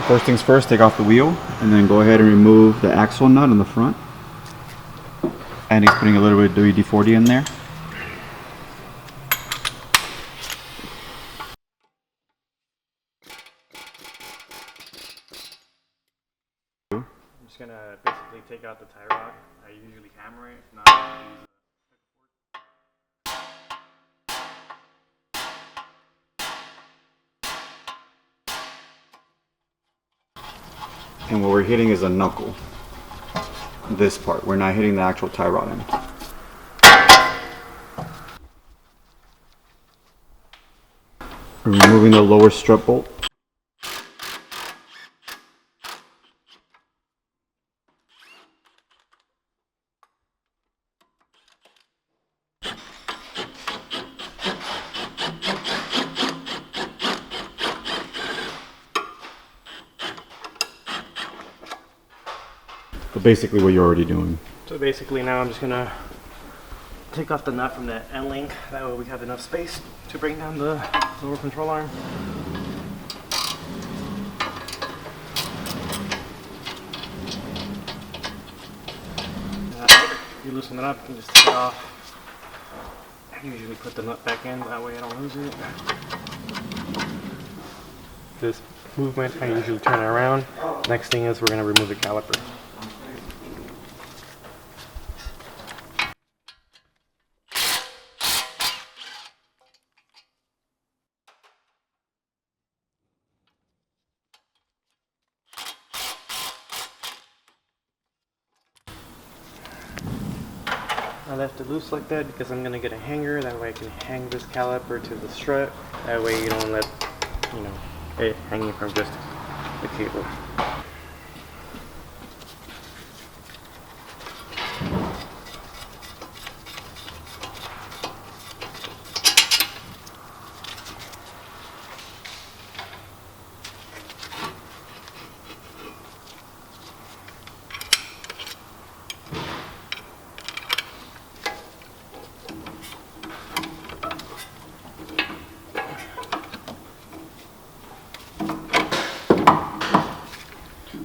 First things first, take off the wheel and then go ahead and remove the axle nut on the front. And he's putting a little bit of WD-40 in there. I'm just gonna basically take out the tie rod. I usually hammer it, if not I use And what we're hitting is a knuckle. This part. We're not hitting the actual tie rod end. We're removing the lower strut bolt. But basically what you're already doing. So basically now I'm just gonna take off the nut from the end link. That way we have enough space to bring down the lower control arm. And after you loosen it up, you can just take it off. I usually put the nut back in, that way I don't lose it. This movement, I usually turn it around. Next thing is we're gonna remove the caliper. I left it loose like that because I'm going to get a hanger, that way I can hang this caliper to the strut, that way you don't let, it hanging from just the cable.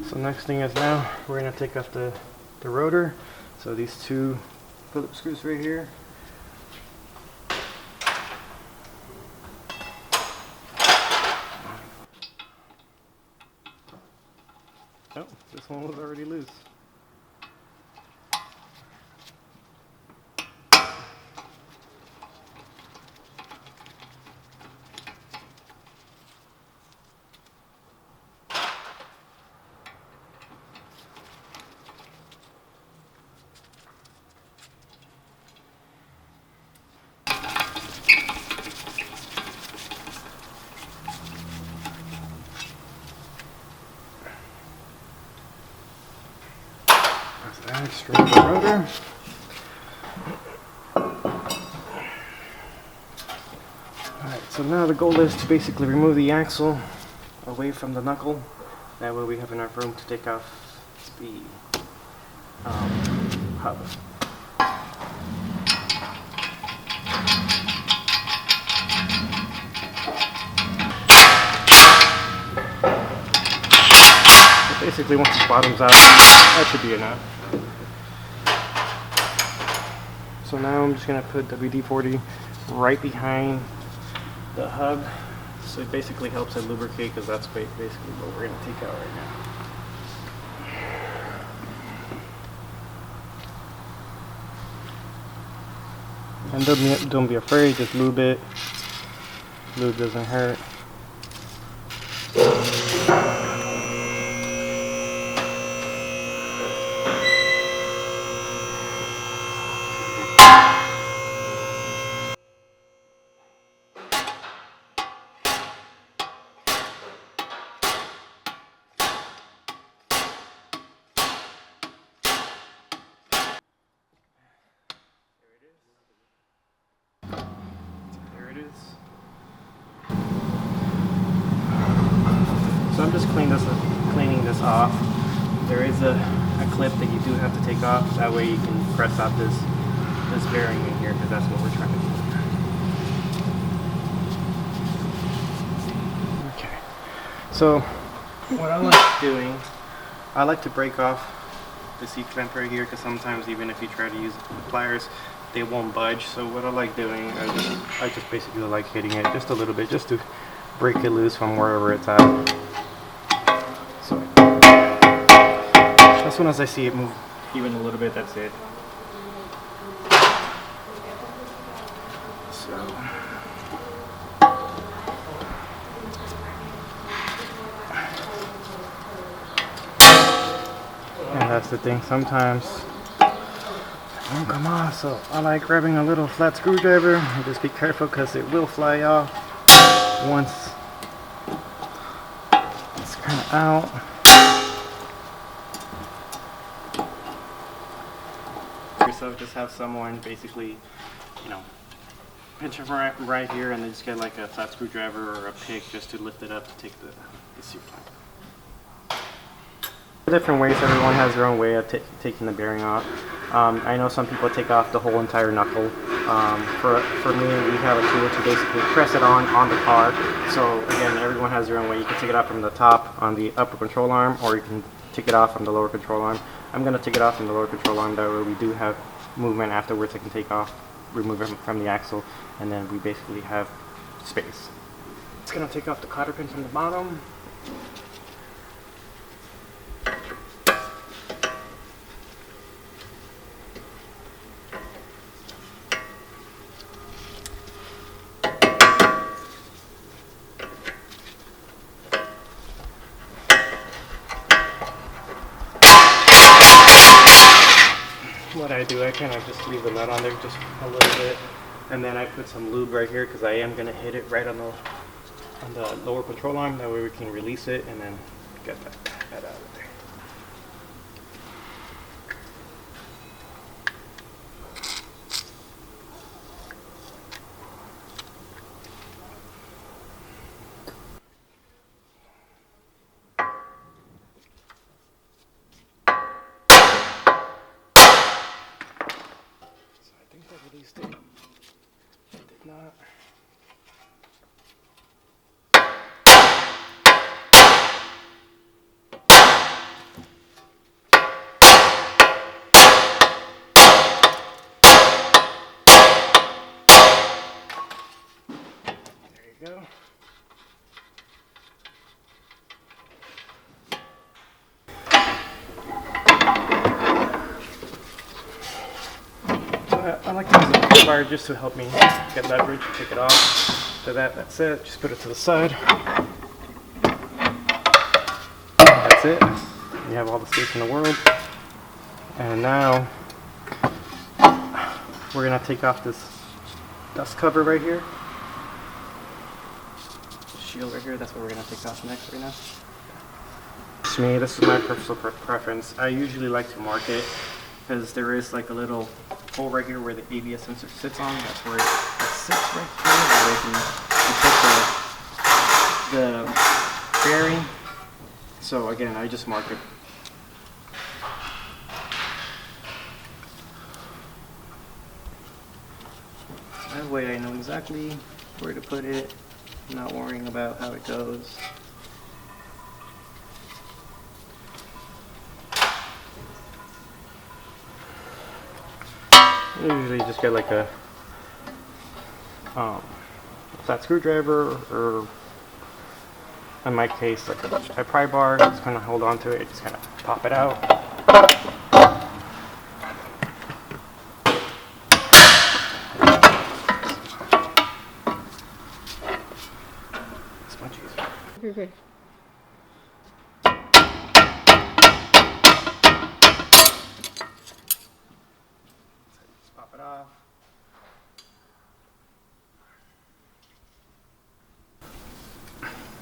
So next thing is now we're going to take off the rotor. So these two Phillips screws right here. Oh, this one was already loose. Straight to the rotor. Alright, so now the goal is to basically remove the axle away from the knuckle. That way we have enough room to take off the hub. So basically once the bottom's out, that should be enough. So now I'm just going to put WD-40 right behind the hub, so it basically helps it lubricate, because that's basically what we're going to take out right now. And don't be afraid, just lube it. Lube doesn't hurt. So I'm just cleaning this off. There is a clip that you do have to take off. That way you can press out this bearing in here, because that's what we're trying to do. Okay. So What I like doing, I like to break off the C-clamp right here, because sometimes even if you try to use pliers, they won't budge. So what I like doing, I just basically like hitting it just a little bit, just to break it loose from wherever it's at. So as soon as I see it move even a little bit, that's it. So and that's the thing, sometimes it won't come off, so I like grabbing a little flat screwdriver and just be careful, because it will fly off once it's kind of out. So just have someone basically, you know, pinch it right here, and then just get like a flat screwdriver or a pick just to lift it up to take the C-clamp. Different ways, everyone has their own way of taking the bearing off. I know some people take off the whole entire knuckle. For me, we have a tool to basically press it on the car. So again, everyone has their own way. You can take it off from the top on the upper control arm, or you can take it off from the lower control arm. I'm going to take it off from the lower control arm, that way we do have movement afterwards. I can take off, remove it from the axle, and then we basically have space. It's going to take off the cotter pin from the bottom. What I do, I kind of just leave the nut on there just a little bit, and then I put some lube right here, because I am going to hit it right on the lower control arm. That way we can release it and then get that out of there. Released it. It did not. There you go. I like to use a push bar just to help me get leverage, take it off. So that's it. Just put it to the side. That's it. You have all the space in the world. And now we're gonna take off this dust cover right here. Shield right here. That's what we're gonna take off next right now. To me, this is my personal preference. I usually like to mark it, because there is like a little hole right here where the ABS sensor sits on. That's where it sits right here, where you put the bearing. So again, I just mark it. That way I know exactly where to put it, not worrying about how it goes. I usually just get like a flat screwdriver, or in my case like a pry bar. Just kind of hold on to it, just kind of pop it out. It's much easier. Okay. Pop it off.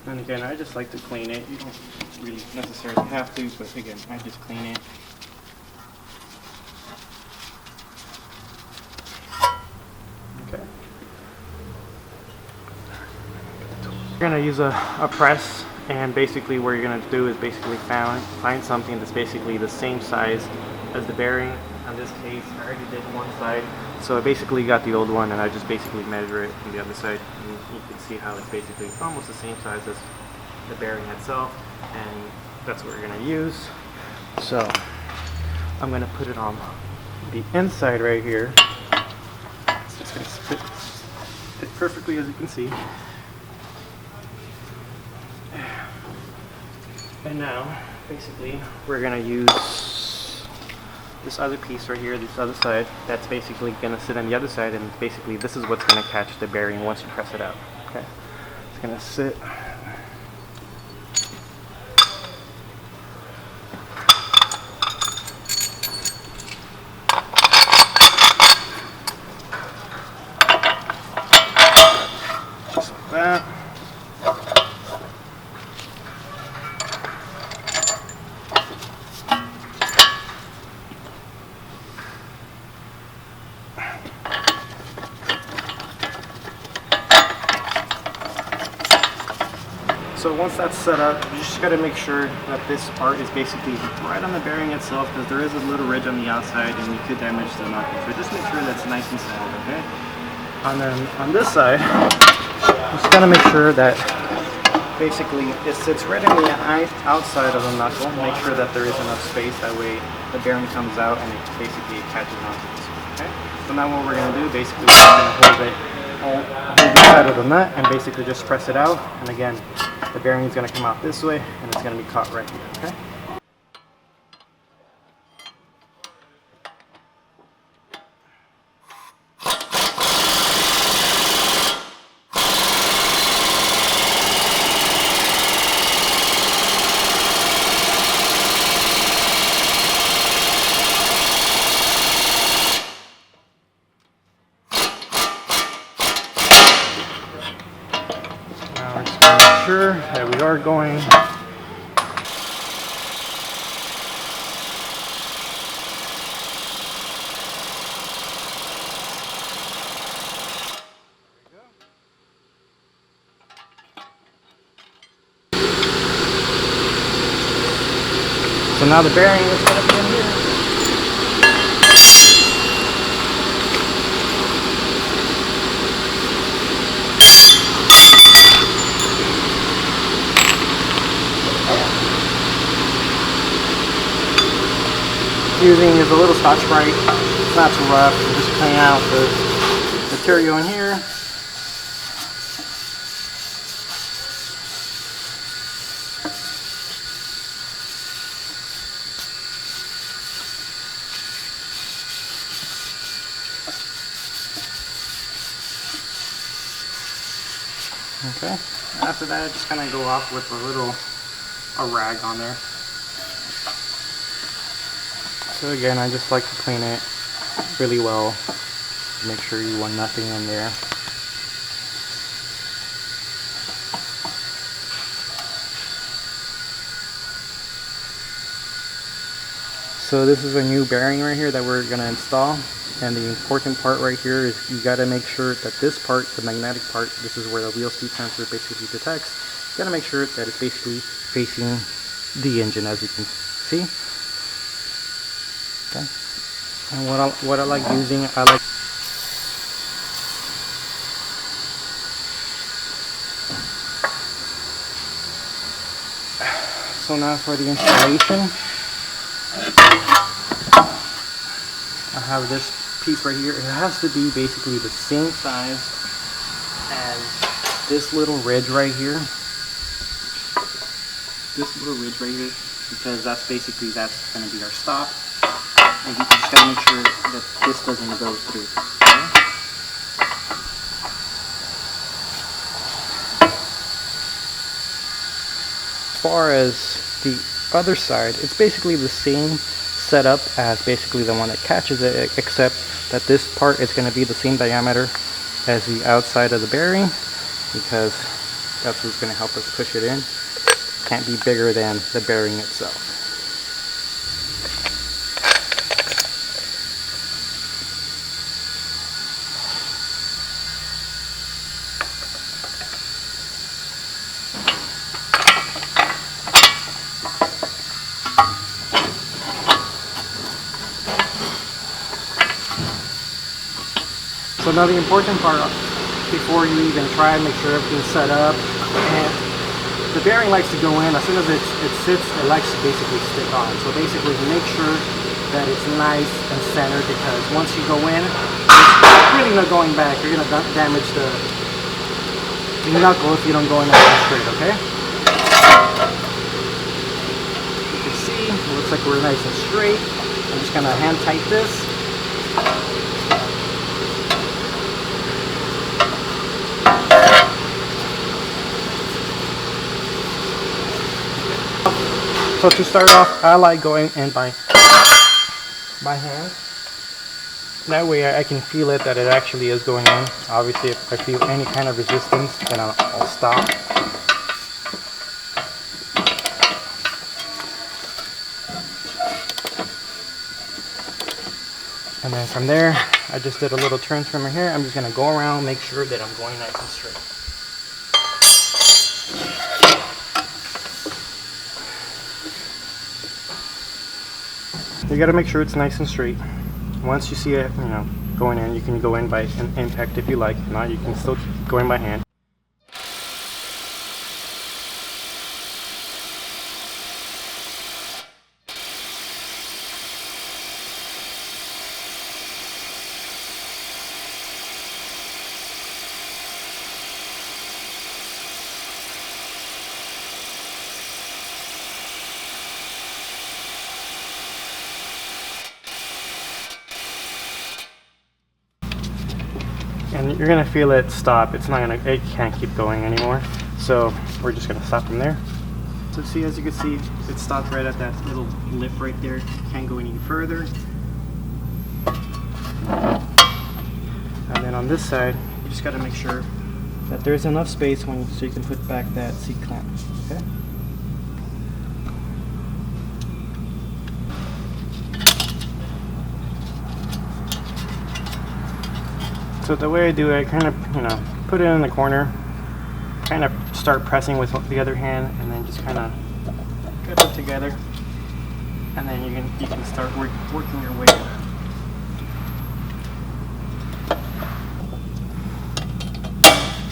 And again, I just like to clean it. You don't really necessarily have to, but again, I just clean it. Okay. You're gonna use a press, and basically what you're gonna do is basically find something that's basically the same size as the bearing. In this case, I already did one side, so I basically got the old one, and I just basically measure it from the other side, and you can see how it's basically almost the same size as the bearing itself, and that's what we're going to use. So I'm going to put it on the inside right here. It's just going to fit perfectly, as you can see. And now, basically, we're going to use this other piece right here, this other side, that's basically going to sit on the other side, and basically this is what's going to catch the bearing once you press it out. Okay, it's going to sit. Just like that. So once that's set up, you just got to make sure that this part is basically right on the bearing itself, because there is a little ridge on the outside and you could damage the knuckle. So just make sure that's nice and centered, okay? And then on this side, just got to make sure that basically it sits right on the outside of the knuckle. Make sure that there is enough space, that way the bearing comes out and it basically catches onto this one, okay? So now what we're going to do, basically we're going to hold the side of the nut and basically just press it out, and again, the bearing is going to come out this way and it's going to be caught right here, okay? Now we're just going to make sure that we are going So now the bearing is going to be in here. Using is a little Scotch-Brite. It's not too rough. We're just cleaning out the material in here. Okay. After that, just kind of go off with a rag on there. So again, I just like to clean it really well. Make sure you want nothing in there. So this is a new bearing right here that we're going to install. And the important part right here is you got to make sure that this part, the magnetic part, this is where the wheel speed sensor basically detects. You got to make sure that it's basically facing the engine, as you can see. Okay. And what I like using, I like. So now for the installation, I have this piece right here. It has to be basically the same size as this little ridge right here. This little ridge right here, because that's going to be our stop. And you just gotta make sure that this doesn't go through. Okay? As far as the other side, it's basically the same setup as basically the one that catches it, except that this part is going to be the same diameter as the outside of the bearing, because that's what's going to help us push it in. Can't be bigger than the bearing itself. So now the important part, before you even try, make sure everything's set up, and the bearing likes to go in. As soon as it sits, it likes to basically stick on. So basically make sure that it's nice and centered, because once you go in, it's really not going back. You're going to damage the knuckle if you don't go in nice and straight, okay? You can see, it looks like we're nice and straight. I'm just going to hand tight this. So to start off, I like going in by hand. That way I can feel it, that it actually is going in. Obviously if I feel any kind of resistance, then I'll stop. And then from there, I just did a little turn from here. I'm just going to go around, make sure that I'm going nice and straight. You got to make sure it's nice and straight. Once you see it, going in, you can go in by an impact if you like. If not, you can still keep going by hand. And you're gonna feel it stop. It can't keep going anymore. So we're just gonna stop from there. So see, as you can see, it stopped right at that little lip right there. Can't go any further. And then on this side, you just gotta make sure that there's enough space so you can put back that seat clamp. Okay. So the way I do it, I kind of, put it in the corner, kind of start pressing with the other hand, and then just kind of get it together, and then you can start working your way.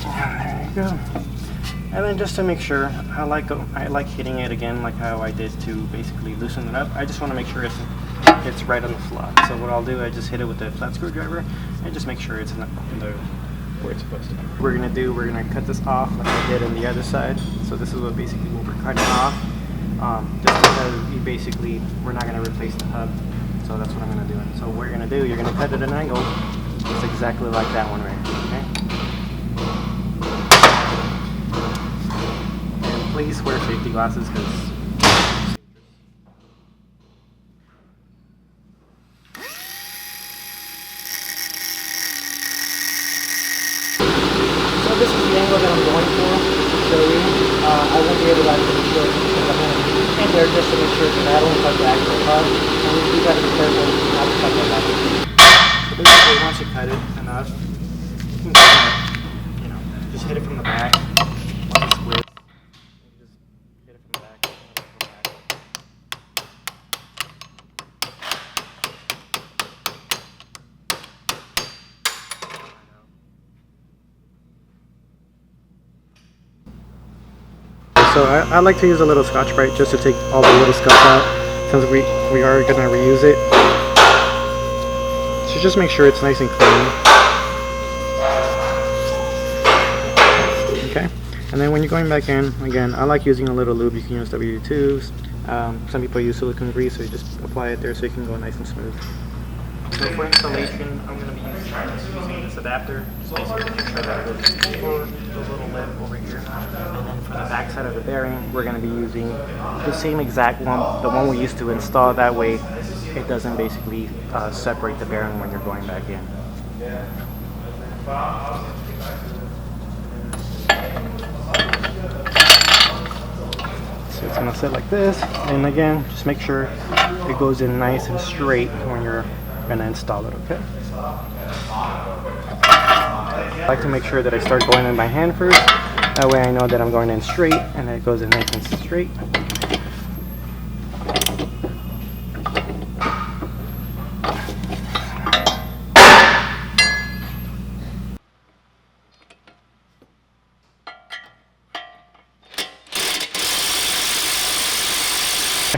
There you go. And then just to make sure, I like hitting it again, like how I did to basically loosen it up. I just want to make sure it's right on the slot. So what I'll do, I just hit it with a flat screwdriver and just make sure it's in where it's supposed to be. We're gonna cut this off like I did on the other side. So this is what we're cutting off. Just because we're not gonna replace the hub. So that's what I'm gonna do. And so what you're gonna do, you're gonna cut it at an angle. It's exactly like that one right here, okay? And please wear safety glasses, because this is the angle that I'm going for to show you. I won't be able to actually show it because I'm going to be in there just to make sure that I don't cut the actual hub. And you got to be careful not to cut that back. So basically, once you cut it enough, you can just hit it from the back. Once it splits, you just hit it from the back. So I like to use a little Scotch-Brite just to take all the little scuffs out, since we are going to reuse it. So just make sure it's nice and clean. Okay, and then when you're going back in, again, I like using a little lube. You can use WD-2s. Some people use silicone grease, so you just apply it there so you can go nice and smooth. So for installation, I'm going to be using this adapter, just basically make sure that it goes for the little lip over here. And then for the back side of the bearing, we're going to be using the same exact one, the one we used to install. That way it doesn't basically separate the bearing when you're going back in. So it's going to sit like this, and again, just make sure it goes in nice and straight when you're going to install it, okay? I like to make sure that I start going in by hand first. That way I know that I'm going in straight, and it goes in nice and straight.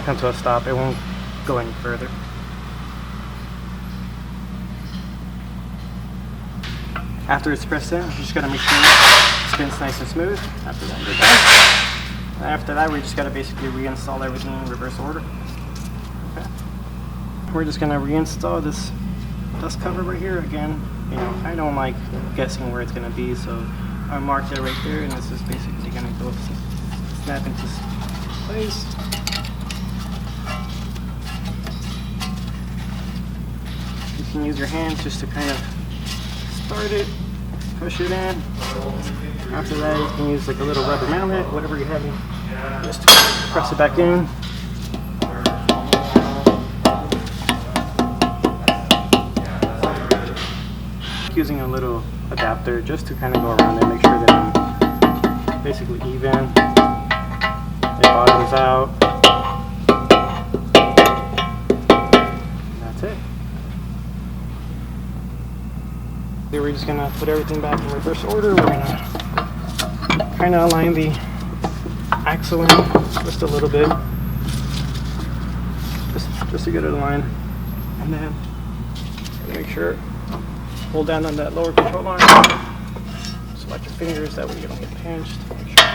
come to a stop, it won't go any further. After it's pressed in, you just gotta make sure it spins nice and smooth. After that, you're done. And after that, we just gotta basically reinstall everything in reverse order. Okay. We're just gonna reinstall this dust cover right here again. You know, I don't like guessing where it's gonna be, so I marked it right there, and this is basically gonna go snap into place. You can use your hands just to kind of start it, push it in. After that, you can use like a little rubber mallet, whatever you have, just to press it back in. Using a little adapter just to kind of go around and make sure that I'm basically even. It bottoms out. And that's it. Here we're just gonna put everything back in reverse order. We're gonna kind of align the axle in just a little bit, just to get it aligned, and then make sure hold down on that lower control arm. Select your fingers, that way you don't get pinched. Make sure.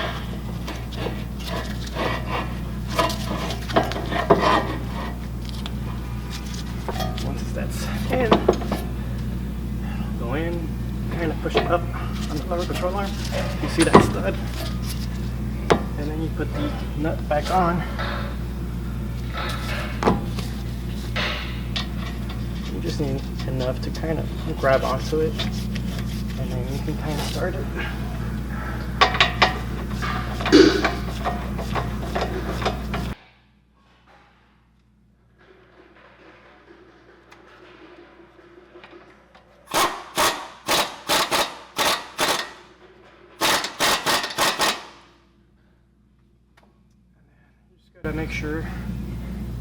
Once that's in, go in, kind of push it up on the lower control arm. You see that stud? And then you put the nut back on. You just need enough to kind of grab onto it, and then you can kind of start it. Gotta make sure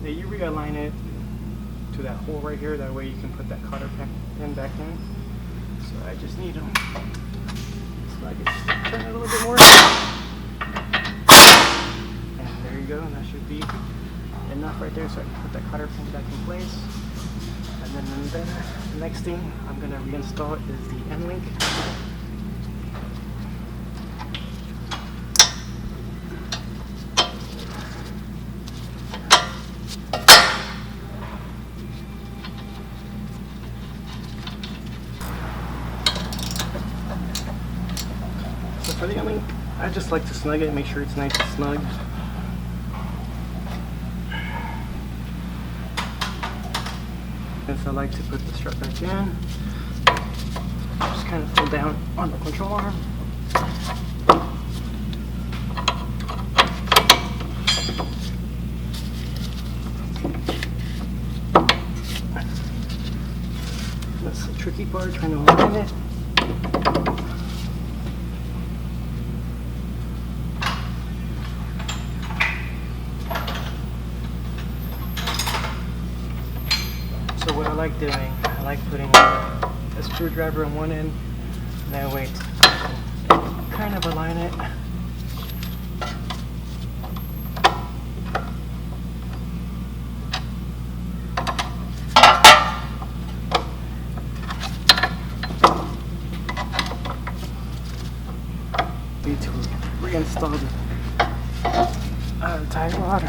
that you realign it to that hole right here. That way you can put that cotter pin back in. So I just need to slide it, turn it a little bit more. And there you go. And that should be enough right there so I can put that cotter pin back in place. And then the next thing I'm gonna reinstall is the end link. For the end link, I just like to snug it, make sure it's nice and snug. Since I like to put the strut back in, just kind of pull down on the control arm. That's the tricky part, trying to align it. So what I like doing, I like putting a screwdriver on one end, and that way to kind of align it. Need to reinstall the tie rod.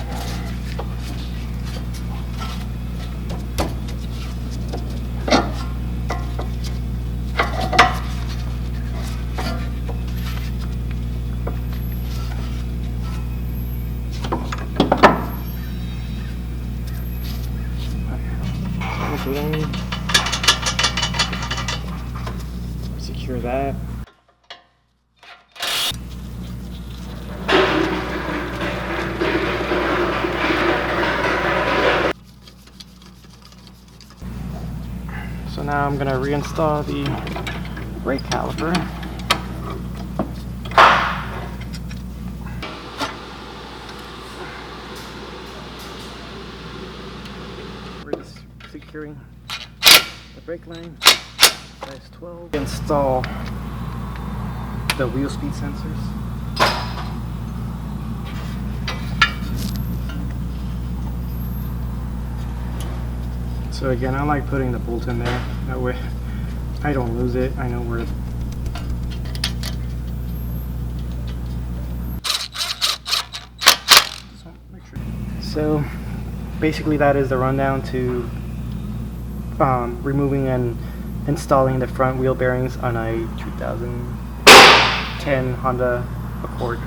Secure that. So now I'm going to reinstall the brake caliper. We're just securing the brake line, size 12. Install the wheel speed sensors. So again, I like putting the bolt in there. That way I don't lose it. I know where. So basically that is the rundown to removing and installing the front wheel bearings on a 2010 Honda Accord.